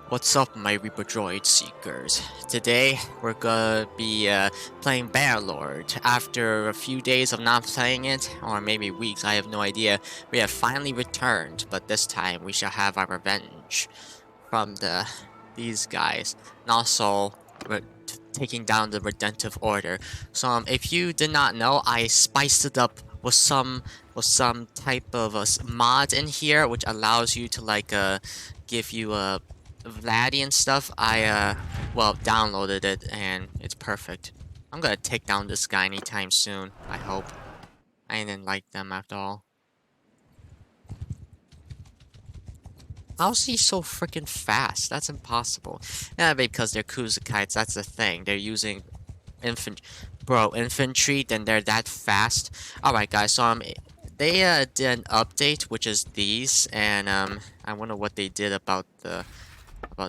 What's up, my Reaper Droid Seekers? Today, we're gonna be playing Bannerlord. After a few days of not playing it, or maybe weeks, I have no idea, we have finally returned, but this time we shall have our revenge from these guys, and also taking down the Redemptive Order. So, if you did not know, I spiced it up with some type of mod in here, which allows you to give you a Vladian stuff. Well, downloaded it and it's perfect. I'm gonna take down this guy anytime soon, I hope. I didn't like them after all. How's he so freaking fast? That's impossible. Yeah, because they're Kuzukites, that's the thing. They're using infantry, then they're that fast. Alright guys, so they did an update, which is these, and I wonder what they did about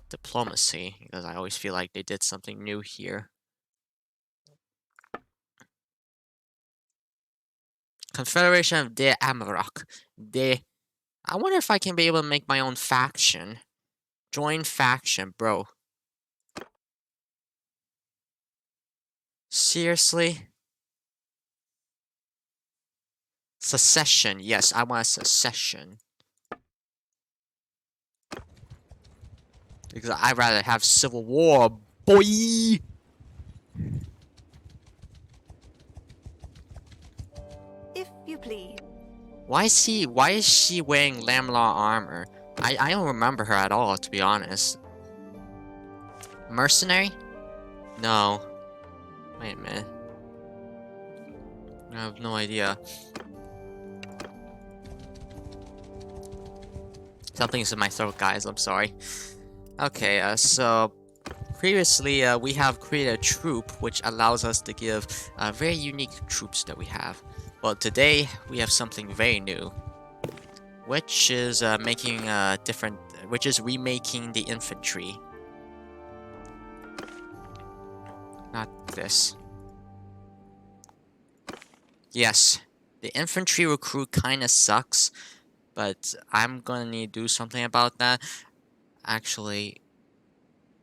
diplomacy, because I always feel like they did something new here. Confederation of De Amarok. I wonder if I can be able to make my own faction. Join faction, bro. Seriously? Secession. Yes, I want a secession. Because I'd rather have civil war, boy! If you please. Why is she wearing Lamlar armor? I don't remember her at all, to be honest. Mercenary? No. Wait a minute. I have no idea. Something's in my throat, guys. I'm sorry. Okay, so previously we have created a troop which allows us to give very unique troops that we have. Well, today we have something very new, which is which is remaking the infantry. Not this. Yes, the infantry recruit kinda sucks, but I'm gonna need to do something about that. Actually,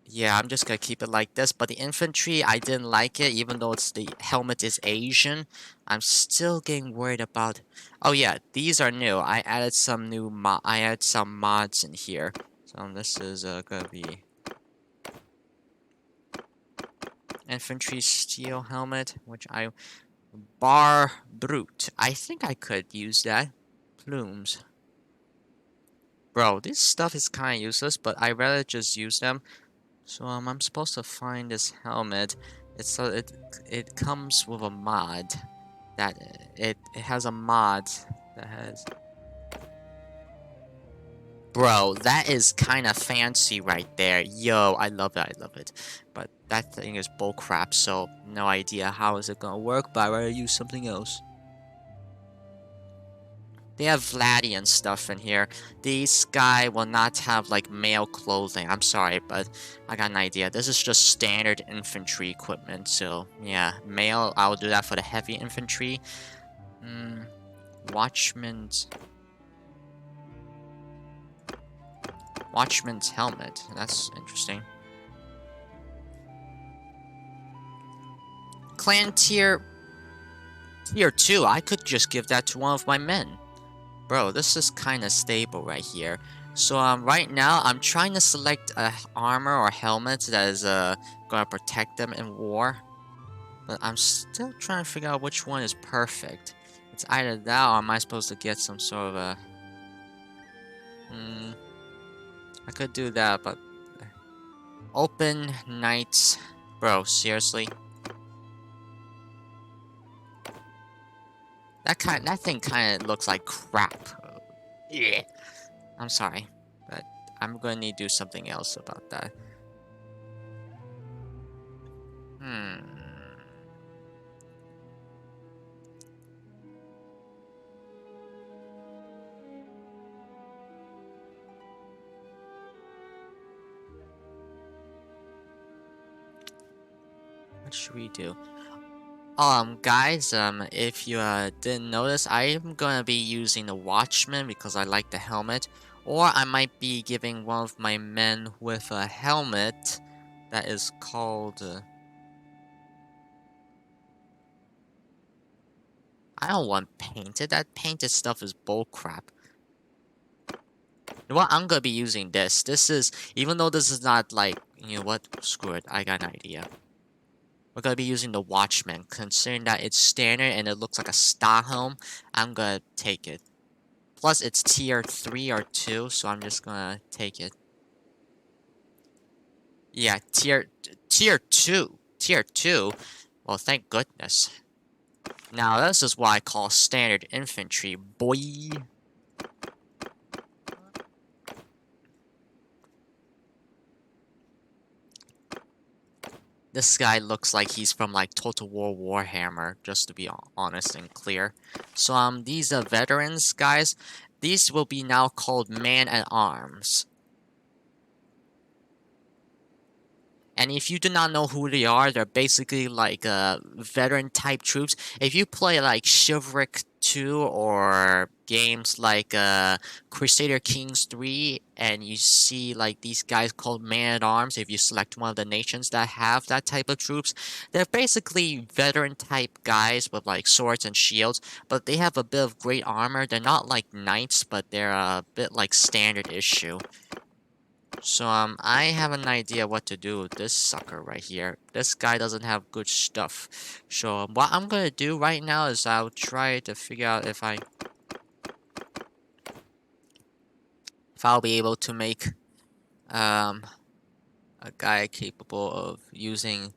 yeah, I'm just gonna keep it like this, but the infantry, I didn't like it, even though the helmet is Asian. I'm still getting worried about... Oh yeah, these are new. I added some mods in here. So this is gonna be... Infantry steel helmet, which Bar Brute. I think I could use that. Plumes. Bro, this stuff is kinda useless, but I'd rather just use them. So I'm supposed to find this helmet. It comes with a mod that it has a mod that has. Bro, that is kind of fancy right there. Yo, I love it. I love it. But that thing is bullcrap. So no idea how is it gonna work. But I'd rather use something else. They have Vladian stuff in here. This guy will not have, like, male clothing. I'm sorry, but I got an idea. This is just standard infantry equipment, so, yeah. Male, I'll do that for the heavy infantry. Watchman's... Watchman's helmet. That's interesting. Clan tier... Tier 2. I could just give that to one of my men. Bro, this is kind of stable right here. So, right now, I'm trying to select a armor or helmet that is, gonna protect them in war. But I'm still trying to figure out which one is perfect. It's either that, or am I supposed to get some sort of a... I could do that, but... Open Knights... Bro, seriously? That thing kind of looks like crap. Yeah. I'm sorry, but I'm gonna need to do something else about that. What should we do? Guys, if you didn't notice, I'm gonna be using the Watchman because I like the helmet, Or I might be giving one of my men with a helmet that is called... I don't want painted. That painted stuff is bullcrap. You know what? I'm gonna be using this. This is... Even though this is not like... You know what? Screw it. I got an idea. We're gonna be using the Watchman. Considering that it's standard and it looks like a Stockholm, I'm gonna take it. Plus, it's tier 3 or 2, so I'm just gonna take it. Yeah, tier 2. Tier 2? Well, thank goodness. Now, this is what I call standard infantry, boy. This guy looks like he's from, like, Total War Warhammer, just to be honest and clear. So, these veterans, guys, these will be now called man-at-arms. And if you do not know who they are, they're basically like veteran type troops. If you play like Chivalric 2 or games like Crusader Kings 3 and you see like these guys called Man-at-Arms, if you select one of the nations that have that type of troops, they're basically veteran type guys with like swords and shields, but they have a bit of great armor. They're not like knights, but they're a bit like standard issue. So, I have an idea what to do with this sucker right here. This guy doesn't have good stuff. So, what I'm gonna do right now is I'll try to figure out if I'll be able to make, a guy capable of using,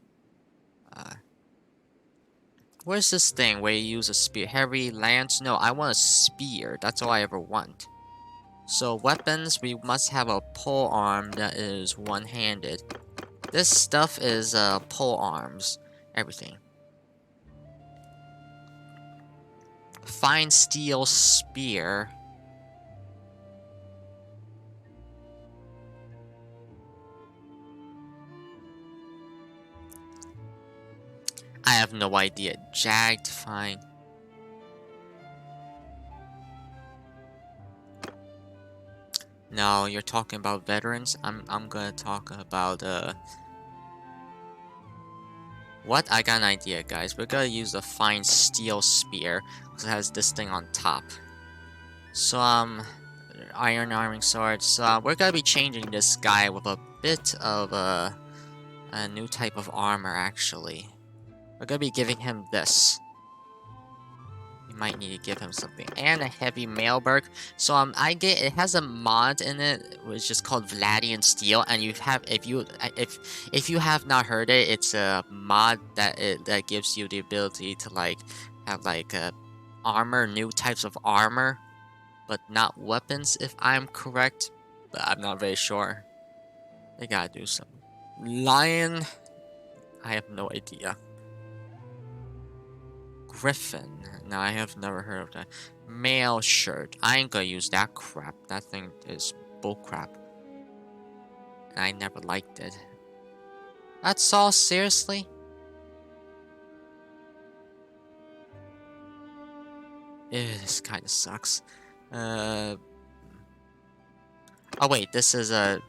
where's this thing where you use a spear? Heavy lance? No, I want a spear. That's all I ever want. So, weapons, we must have a pole arm that is one-handed. This stuff is, pole arms. Everything. Fine steel spear. I have no idea. Jagged, fine. No, you're talking about veterans. I'm gonna talk about what? I got an idea, guys. We're gonna use a fine steel spear because it has this thing on top. So iron arming swords. So we're gonna be changing this guy with a bit of a new type of armor. Actually, we're gonna be giving him this. You might need to give him something. And a heavy mailberg. So it has a mod in it which is called Vladian Steel, and if you have not heard it, it's a mod that gives you the ability to like have like armor, new types of armor, but not weapons if I'm correct. But I'm not very sure. They gotta do something. Lion, I have no idea. Griffin. Now I have never heard of that. Mail shirt. I ain't gonna use that crap. That thing is bullcrap. And I never liked it. That's all? Seriously? Ew, this kinda sucks. Oh wait, this is a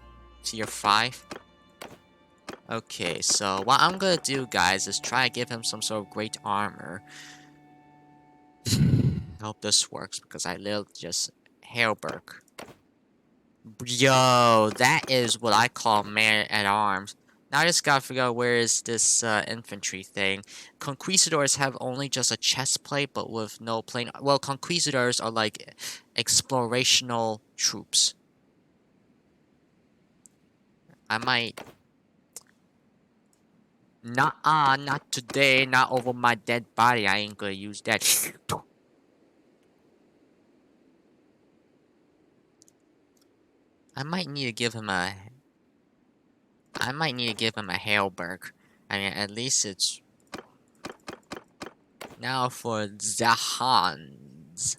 tier 5? Okay, so what I'm gonna do, guys, is try to give him some sort of great armor. I hope this works, because I literally just... Hailberg. Yo, that is what I call man-at-arms. Now I just gotta figure out where is this infantry thing. Conquistadors have only just a chest plate, but with no plane. Well, conquistadors are like explorational troops. I might... not today, not over my dead body. I ain't gonna use that. I might need to give him a... I might need to give him a Hailberg. I mean, at least it's... Now for Zahans.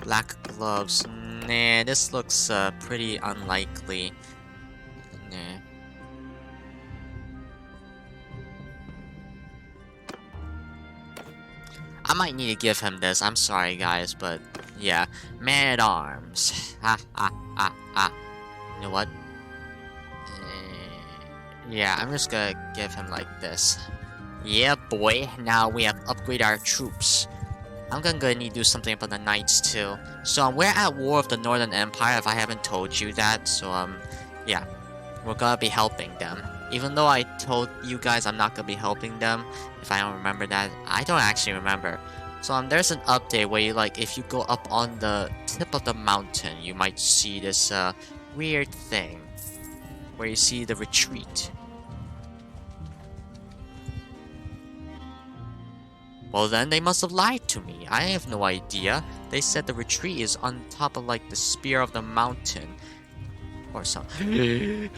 Black gloves. Nah, this looks pretty unlikely. Nah. I might need to give him this. I'm sorry, guys, but yeah. Man-at-arms. Ha ha ha ha. You know what? Yeah, I'm just gonna give him like this. Yeah, boy. Now we have upgraded our troops. I'm gonna need to do something about the knights too. So we're at war with the Northern Empire. If I haven't told you that, so yeah, we're gonna be helping them. Even though I told you guys I'm not gonna be helping them, if I don't remember that, I don't actually remember. So there's an update where you like if you go up on the tip of the mountain, you might see this weird thing where you see the retreat. Well then, they must have lied to me. I have no idea. They said the retreat is on top of like the spear of the mountain. Or something.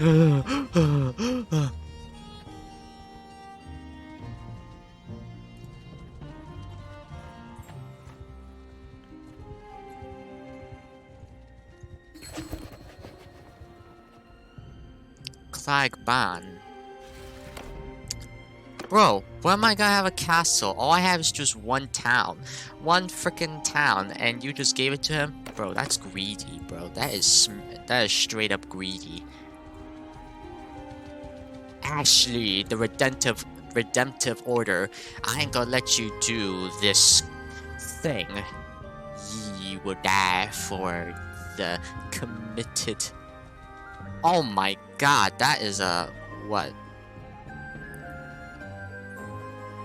Clagban. Bro, where am I gonna have a castle? All I have is just one town. One freaking town, and you just gave it to him? Bro, that's greedy, bro. That is straight up greedy. Ashley, the redemptive order. I ain't gonna let you do this thing. Ye will die for the committed. Oh my god, that is a what?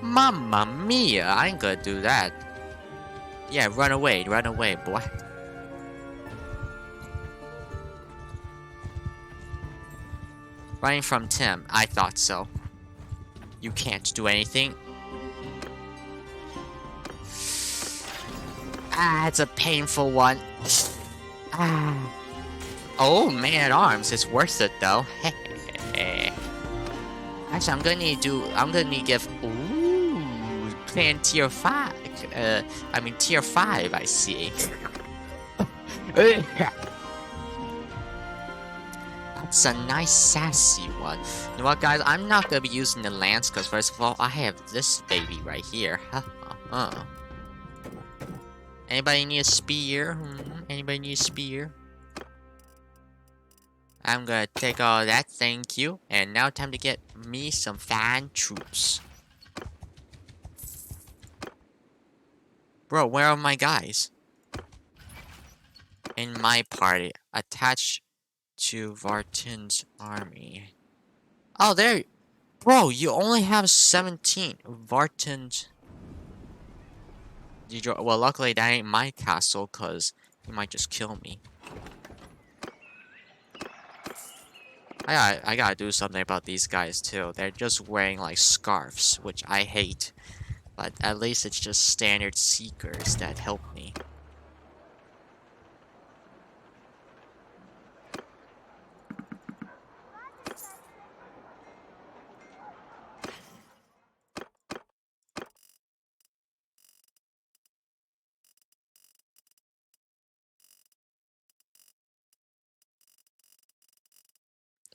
Mamma mia, I ain't gonna do that. Yeah, run away, boy. Running from Tim, I thought so. You can't do anything. Ah, it's a painful one. Ah. Oh, man-at-arms, it's worth it though. Actually, I'm gonna need to give. Ooh, plan tier 5. I mean tier 5. I see. That's a nice sassy one. You know what, guys? I'm not gonna be using the lance because first of all, I have this baby right here. Anybody need a spear? Anybody need a spear? I'm gonna take all that, thank you. And now time to get me some fan troops. Bro, where are my guys? In my party, attached to Vartin's army. Oh, there. Bro, you only have 17. Vartin's. Well, luckily that ain't my castle, cause he might just kill me. I gotta do something about these guys too. They're just wearing like scarves, which I hate. But at least it's just standard seekers that help me.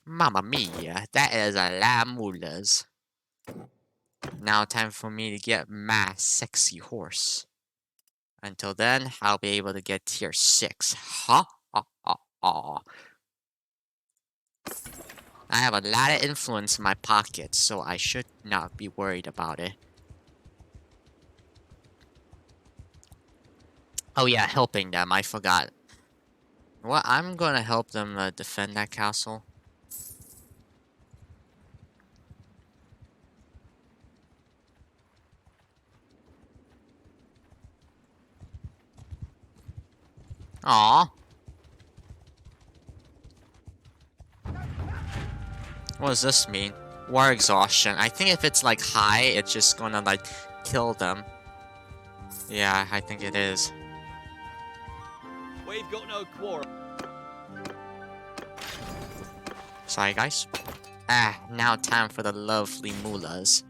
Mamma mia, that is a lot of mullahs. Now time for me to get my sexy horse. Until then, I'll be able to get tier 6. Ha ha ha ha. I have a lot of influence in my pocket, so I should not be worried about it. Oh yeah, helping them, I forgot. Well, I'm gonna help them defend that castle. Aww. What does this mean? War exhaustion. I think if it's like high, it's just gonna like kill them. Yeah, I think it is. We've got no quarrel. Sorry, guys. Ah, now time for the lovely mullahs.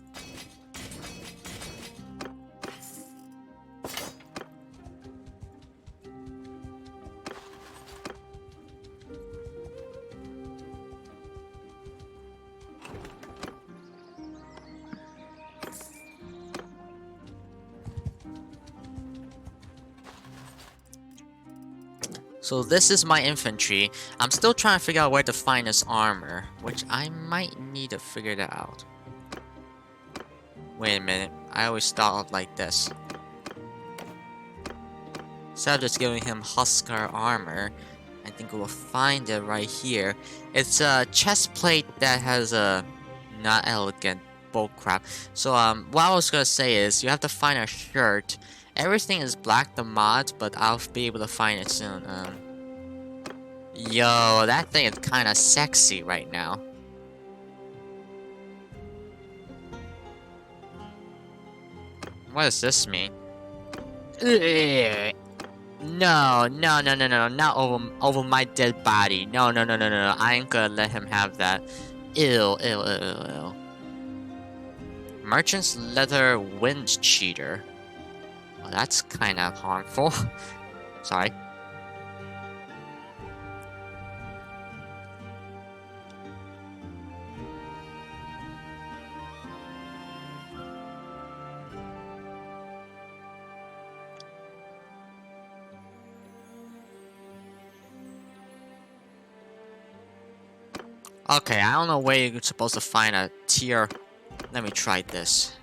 So this is my infantry. I'm still trying to figure out where to find this armor, which I might need to figure that out. Wait a minute, I always start like this. Instead of just giving him Huskar armor, I think we'll find it right here. It's a chest plate that has a not elegant bullcrap. So what I was gonna say is you have to find a shirt. Everything is black the mod, but I'll be able to find it soon. Yo, that thing is kind of sexy right now. What does this mean? Ugh. No, no, no, no, no, not over my dead body. No, no, no, no, no, no. I ain't gonna let him have that. Ew, ew, ew, ew, ew. Merchant's leather wind cheater. Well, that's kind of harmful. Sorry. Okay, I don't know where you're supposed to find a tier. Let me try this.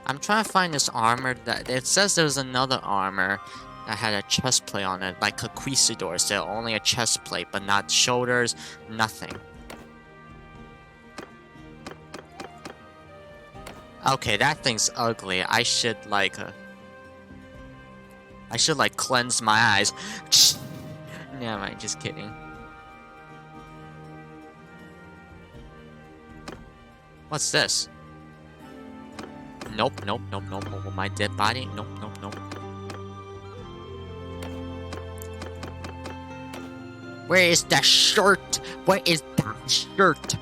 I'm trying to find this armor that it says there's another armor that had a chest plate on it, like Conquistadors. They're only a chest plate, but not shoulders, nothing. Okay, that thing's ugly. I should like cleanse my eyes. Never mind, just kidding. What's this? Nope, nope, nope, nope. Over my dead body? Nope, nope, nope. Where is the shirt? Where is that shirt?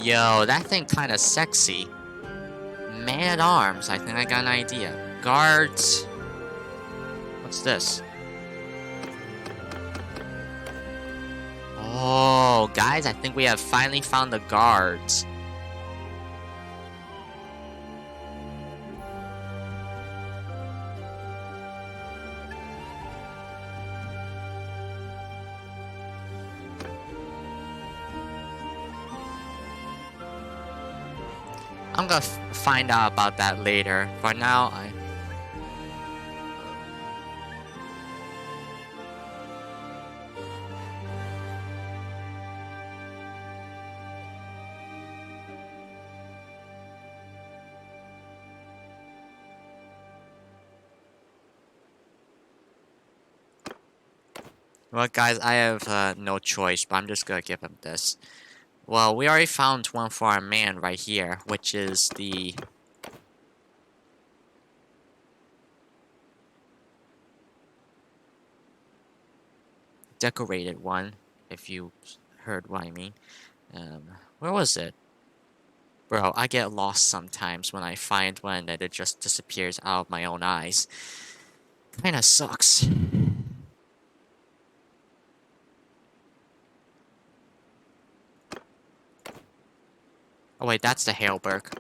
Yo, that thing kinda sexy. Man-at-arms, I think I got an idea. Guards. What's this? Oh, guys, I think we have finally found the guards. I'm gonna find out about that later. For now, well, guys, I have no choice, but I'm just gonna give him this. Well, we already found one for our man right here, which is the... decorated one, if you heard what I mean. Where was it? Bro, I get lost sometimes when I find one that it just disappears out of my own eyes. Kinda sucks. Oh wait, that's the Hailberg.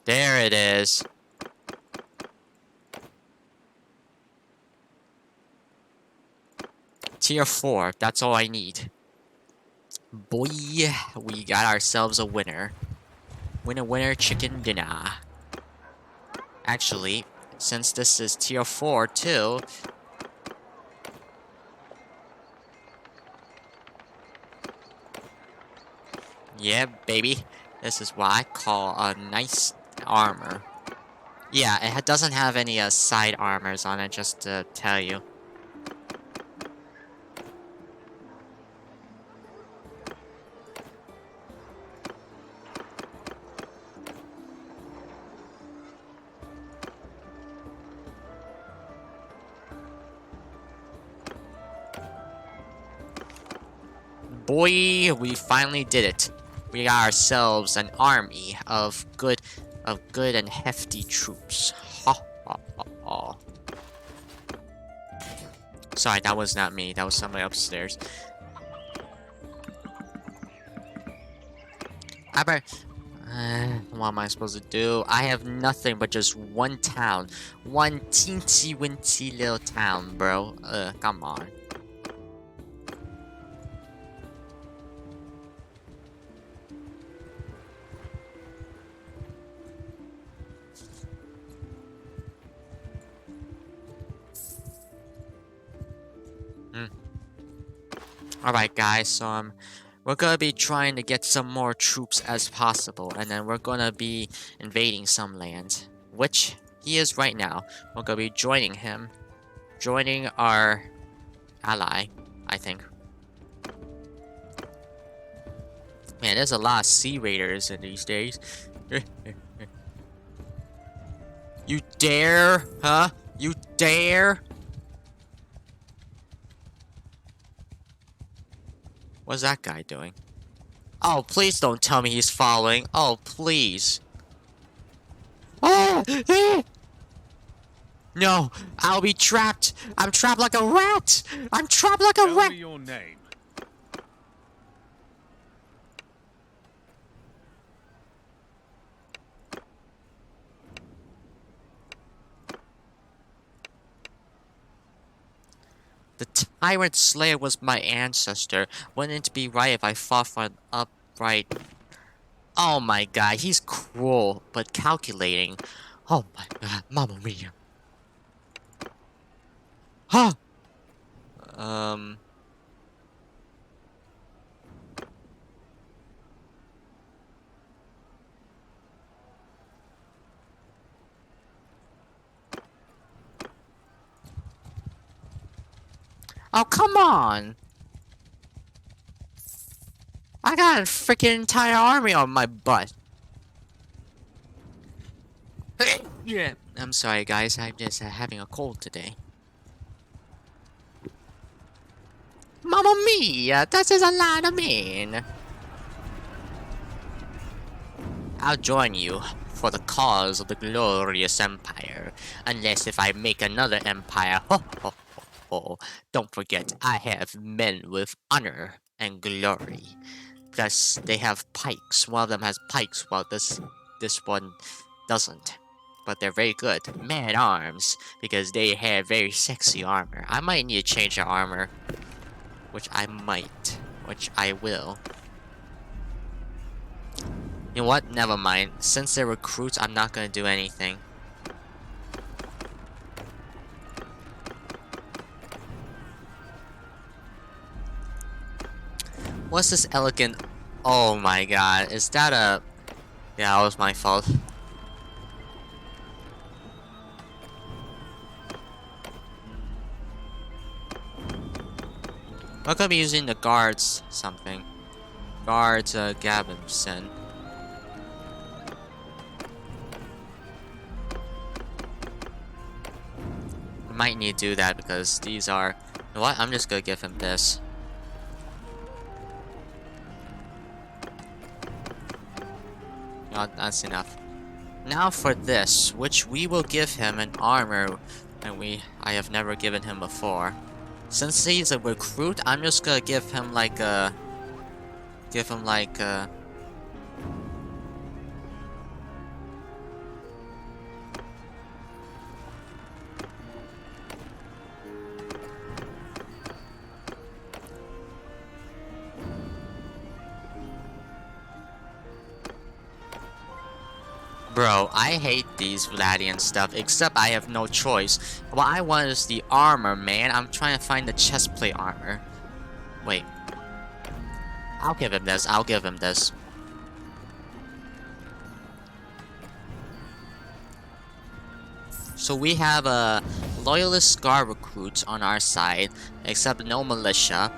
There it is. Tier 4, that's all I need. Boy, we got ourselves a winner. Winner, winner, chicken dinner. Actually, since this is tier 4 too... Yeah, baby. This is what I call a nice armor. Yeah, it doesn't have any side armors on it, just to tell you. Boy, we finally did it. We got ourselves an army of good and hefty troops. Ha ha ha ha. Sorry, that was not me. That was somebody upstairs. What am I supposed to do? I have nothing but just one town. One teensy wincy little town, bro. Come on. Alright guys, so we're gonna be trying to get some more troops as possible, and then we're gonna be invading some land, which he is right now. We're gonna be joining him, joining our ally, I think. Man, there's a lot of sea raiders in these days. You dare? Huh? You dare? What's that guy doing? Oh, please don't tell me he's following. Oh, please. Ah! No, I'll be trapped. I'm trapped like a rat. I'm trapped like a rat. Tell me your name. The Tyrant Slayer was my ancestor. Wouldn't it be right if I fought for an upright... Oh my god, he's cruel, but calculating. Oh my god, mamma mia. Huh! Oh, come on! I got a freaking entire army on my butt. Yeah. I'm sorry, guys. I'm just having a cold today. Mamma mia! This is a lot of men! I'll join you for the cause of the glorious empire. Unless if I make another empire. Ho ho ho ho. Don't forget, I have men with honor and glory. Plus, they have pikes. One of them has pikes, while this one doesn't. But they're very good. Man-at-arms, because they have very sexy armor. I might need to change their armor. Which I might. Which I will. You know what? Never mind. Since they're recruits, I'm not gonna do anything. What's this elegant... Oh my god. Is that a... Yeah, that was my fault. We're gonna be using the guards something. Guards, Gabinson. We might need to do that because these are... You know what? I'm just gonna give him this. No, that's enough. Now for this, which we will give him an armor that I have never given him before. Since he's a recruit, I'm just gonna give him like a... Bro, I hate these Vladian stuff, except I have no choice. What I want is the armor, man. I'm trying to find the chestplate armor. Wait. I'll give him this. I'll give him this. So we have loyalist guard recruits on our side, except no militia.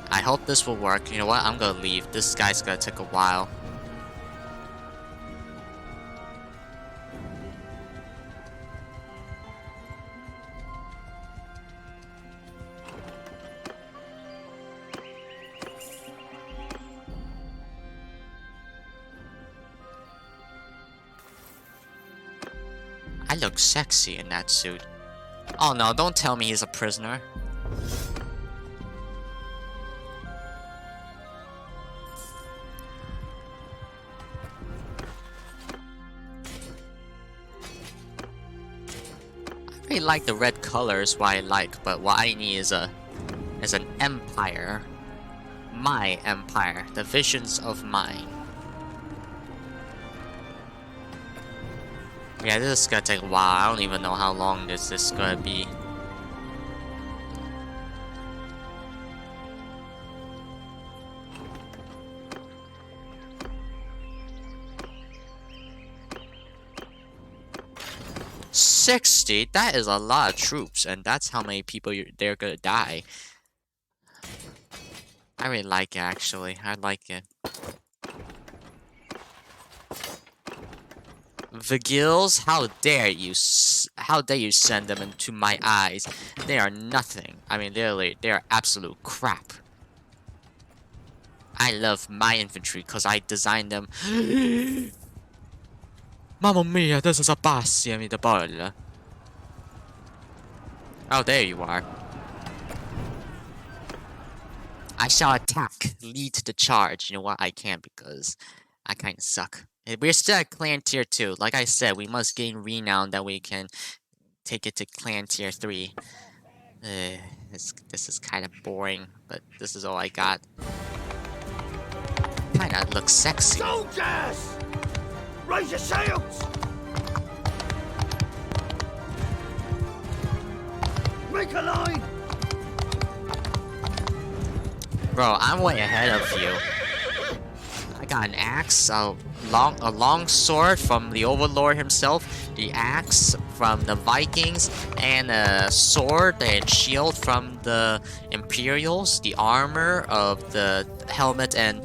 I hope this will work. You know what? I'm gonna leave. This guy's gonna take a while. I look sexy in that suit. Oh no, don't tell me he's a prisoner. really like the red colors, what I like, but what I need is an empire. My empire. The visions of mine. Yeah, this is gonna take a while. I don't even know how long this is gonna be. $60? That is a lot of troops, and that's how many people they're gonna die. I really like it, actually. I like it. The gills? How dare you? How dare you send them into my eyes? They are nothing. I mean, literally, they are absolute crap. I love my infantry because I designed them. Mamma mia, adesso s'abbassi the ball. Oh, there you are. I shall attack. Lead the charge. You know what? I can't because I kind of suck. We're still at clan tier 2. Like I said, we must gain renown that we can take it to clan tier 3. This is kind of boring, but this is all I got. Kinda looks sexy. Soldiers! Raise your shields! Make a line! Bro, I'm way ahead of you. I got an axe, a long sword from the Overlord himself, the axe from the Vikings, and a sword and shield from the Imperials, the armor of the helmet and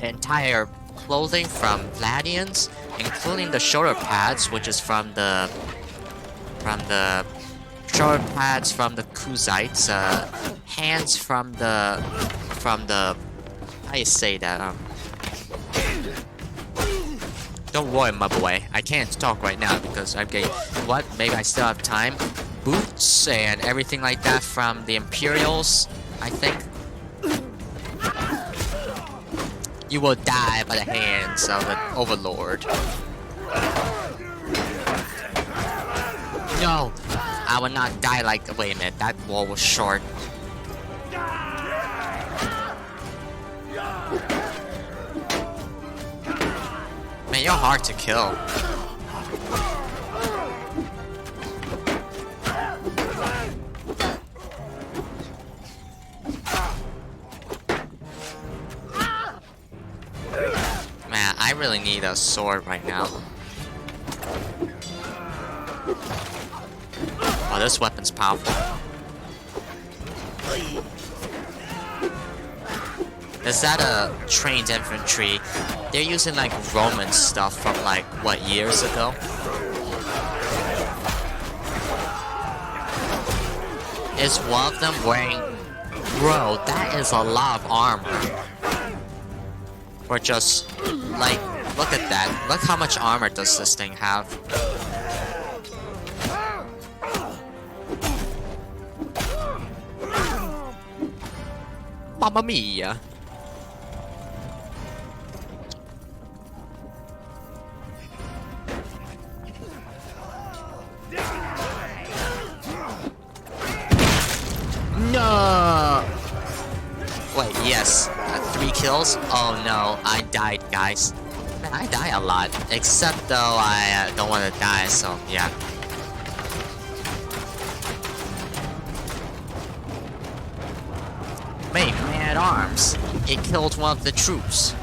entire clothing from Vladians, including the shoulder pads, which is from the shoulder pads from the Kuzites, hands from the how do you say that? Don't worry, my boy. I can't talk right now because I'm getting what? Maybe I still have time. Boots and everything like that from the Imperials, I think. You will die by the hands of an Overlord. No! I will not die like... Wait a minute, that wall was short. Man, you're hard to kill. Man, I really need a sword right now. Oh, this weapon's powerful. Is that a trained infantry? They're using like Roman stuff from like, what, years ago? Is one of them wearing... Bro, that is a lot of armor. Or just, like, look at that. Look how much armor does this thing have. Mamma mia. No! Wait, yes. 3 kills? Oh no, I died, guys. Man, I die a lot. Except though I don't want to die, so yeah. Wait, man-at-arms. It killed one of the troops.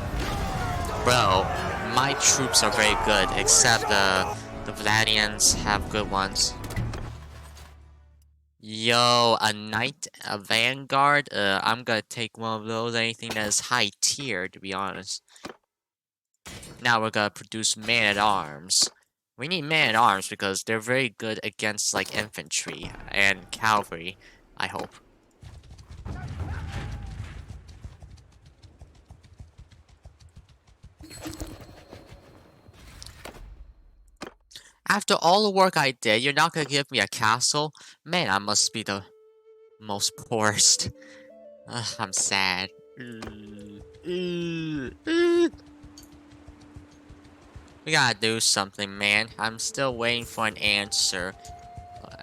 Bro, my troops are very good, except the Vladians have good ones. Yo, a knight, a vanguard. I'm gonna take one of those. Anything that is high tier, to be honest. Now we're gonna produce man-at-arms. We need man-at-arms because they're very good against like infantry and cavalry. I hope. After all the work I did, you're not gonna give me a castle? Man, I must be the most poorest. I'm sad. We gotta do something, man. I'm still waiting for an answer.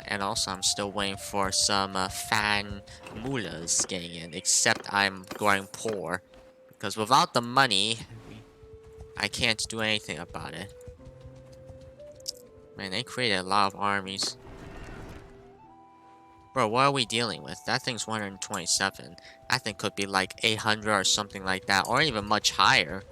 And also, I'm still waiting for some fan mullahs getting in, except I'm growing poor. Because without the money, I can't do anything about it. Man, they created a lot of armies. Bro, what are we dealing with? That thing's 127. That thing could be like 800 or something like that, or even much higher.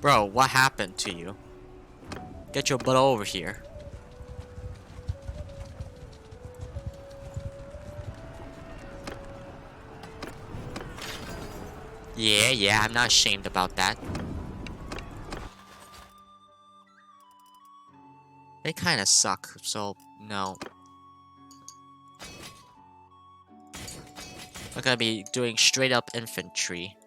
Bro, what happened to you? Get your butt over here. Yeah, I'm not ashamed about that. They kinda suck, so no. We're gonna be doing straight up infantry.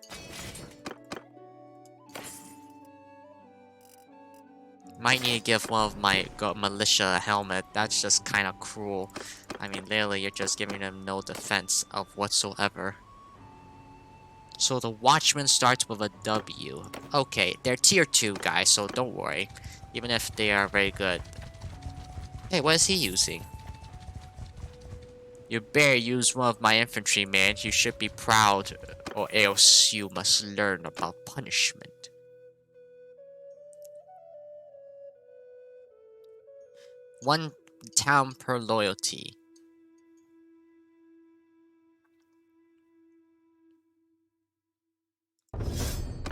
Might need to give one of my militia a helmet. That's just kinda cruel. I mean, literally, you're just giving them no defense of whatsoever. So the Watchman starts with a W. Okay, they're tier 2 guys, so don't worry. Even if they are very good. Hey, what is he using? You better use one of my infantrymen. You should be proud, or else you must learn about punishment. One town per loyalty.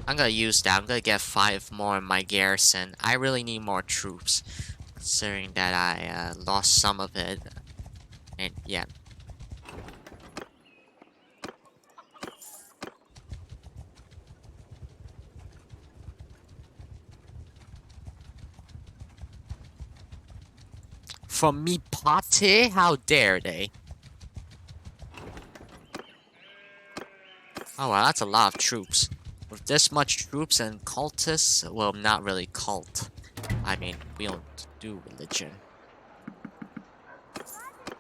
I'm gonna use that. I'm gonna get 5 more in my garrison. I really need more troops, considering that I lost some of it. And yeah. From me pate? How dare they? Oh wow, that's a lot of troops. With this much troops and cultists, well, not really cult. I mean, we don't do religion.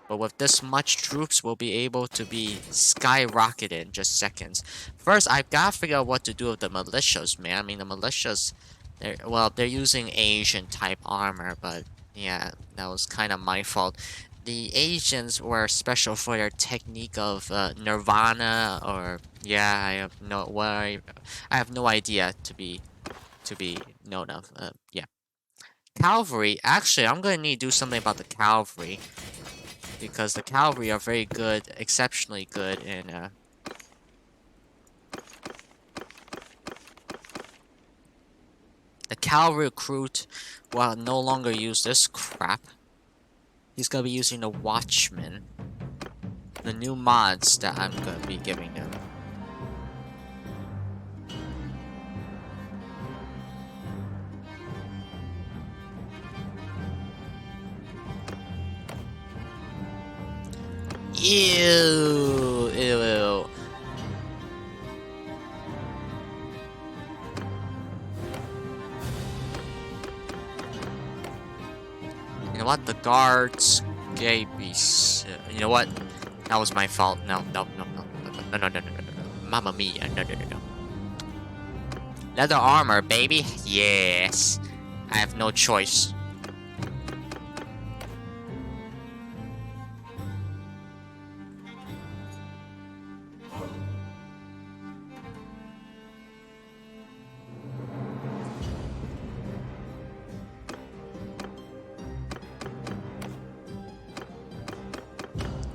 But with this much troops, we'll be able to be skyrocketed in just seconds. First, I've gotta figure out what to do with the militias, man. I mean, the militias, they're using Asian type armor, but yeah, that was kind of my fault. The Asians were special for their technique of Nirvana, or yeah, I have no idea to be known of. Yeah, cavalry. Actually, I'm gonna need to do something about the cavalry because the cavalry are very good, exceptionally good in. The cavalry recruit will no longer use this crap. He's gonna be using the Watchman. The new mods that I'm gonna be giving him. Ew, ew. You know what? The guards gave me. You know what? That was my fault. No. Mamma mia! No. Leather armor, baby. Yes. I have no choice.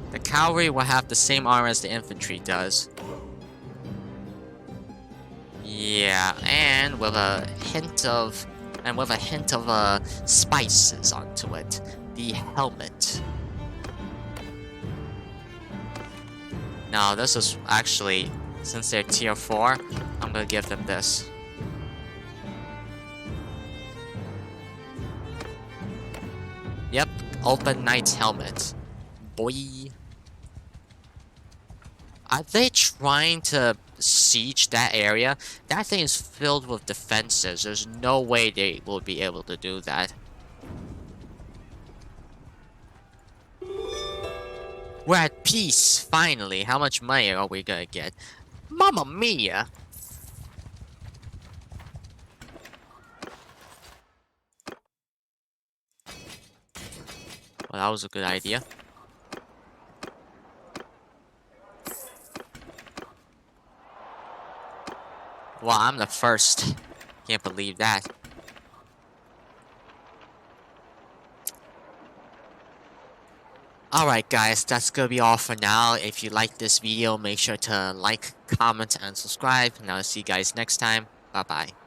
The cavalry will have the same armor as the infantry does. Yeah, and with a hint of spices onto it. The helmet. Now this is actually, since they're tier 4, I'm gonna give them this. Yep, Open Knight's helmet. Boy. Are they trying to siege that area? That thing is filled with defenses. There's no way they will be able to do that. We're at peace, finally. How much money are we gonna get? Mamma mia! Well, that was a good idea. Well, I'm the first. Can't believe that. Alright guys, that's gonna be all for now. If you like this video, make sure to like, comment, and subscribe. And I'll see you guys next time. Bye bye.